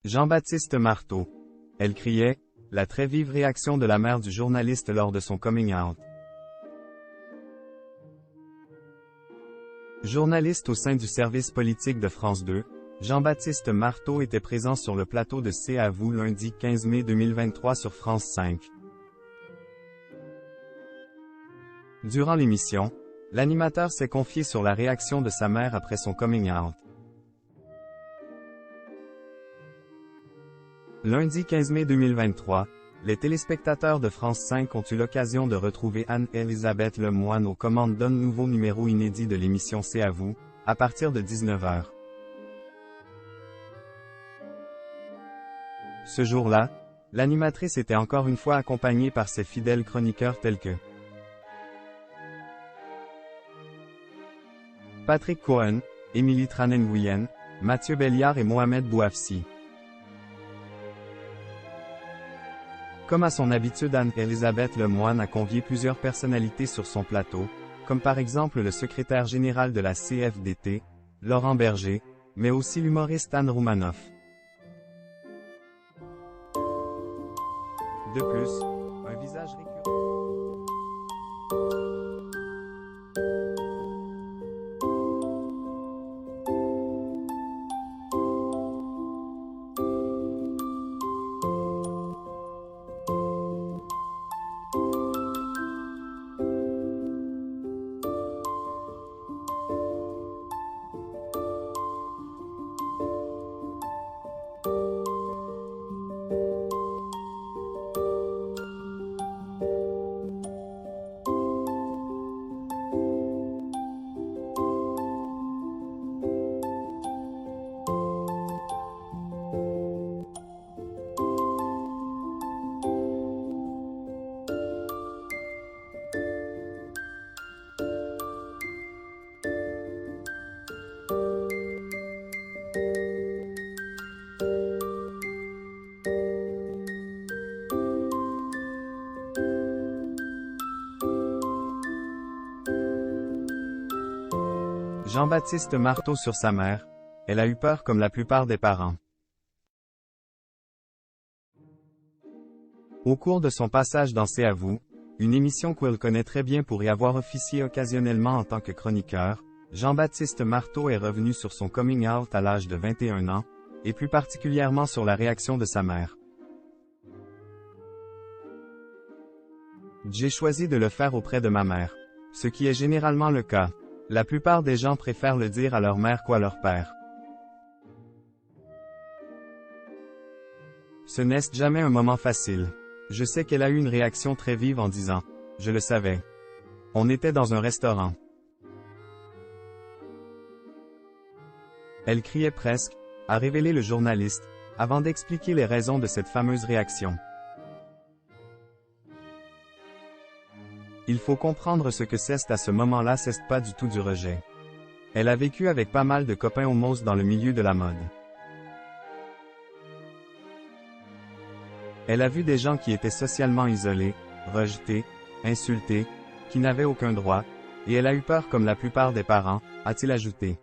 Jean-Baptiste Marteau. Elle criait, la très vive réaction de la mère du journaliste lors de son coming out. Journaliste au sein du service politique de France 2, Jean-Baptiste Marteau était présent sur le plateau de C'est à vous lundi 15 mai 2023 sur France 5. Durant l'émission, l'animateur s'est confié sur la réaction de sa mère après son coming out. Lundi 15 mai 2023, les téléspectateurs de France 5 ont eu l'occasion de retrouver Anne-Élisabeth Lemoine aux commandes d'un nouveau numéro inédit de l'émission C'est à vous, à partir de 19h. Ce jour-là, l'animatrice était encore une fois accompagnée par ses fidèles chroniqueurs tels que Patrick Cohen, Émilie Tranenguyen, Mathieu Béliard et Mohamed Bouafsi. Comme à son habitude, Anne-Élisabeth Lemoine a convié plusieurs personnalités sur son plateau, comme par exemple le secrétaire général de la CFDT, Laurent Berger, mais aussi l'humoriste Anne Roumanoff. De plus, un visage récurrent. Jean-Baptiste Marteau sur sa mère, elle a eu peur comme la plupart des parents. Au cours de son passage dans C'est à vous, une émission qu'elle connaît très bien pour y avoir officié occasionnellement en tant que chroniqueur, Jean-Baptiste Marteau est revenu sur son coming out à l'âge de 21 ans, et plus particulièrement sur la réaction de sa mère. J'ai choisi de le faire auprès de ma mère, ce qui est généralement le cas. La plupart des gens préfèrent le dire à leur mère qu'à leur père. Ce n'est jamais un moment facile. Je sais qu'elle a eu une réaction très vive en disant « Je le savais ». On était dans un restaurant. Elle criait presque, a révélé le journaliste, avant d'expliquer les raisons de cette fameuse réaction. Il faut comprendre ce que c'est à ce moment-là, c'est pas du tout du rejet. Elle a vécu avec pas mal de copains homos dans le milieu de la mode. Elle a vu des gens qui étaient socialement isolés, rejetés, insultés, qui n'avaient aucun droit, et elle a eu peur comme la plupart des parents, a-t-il ajouté.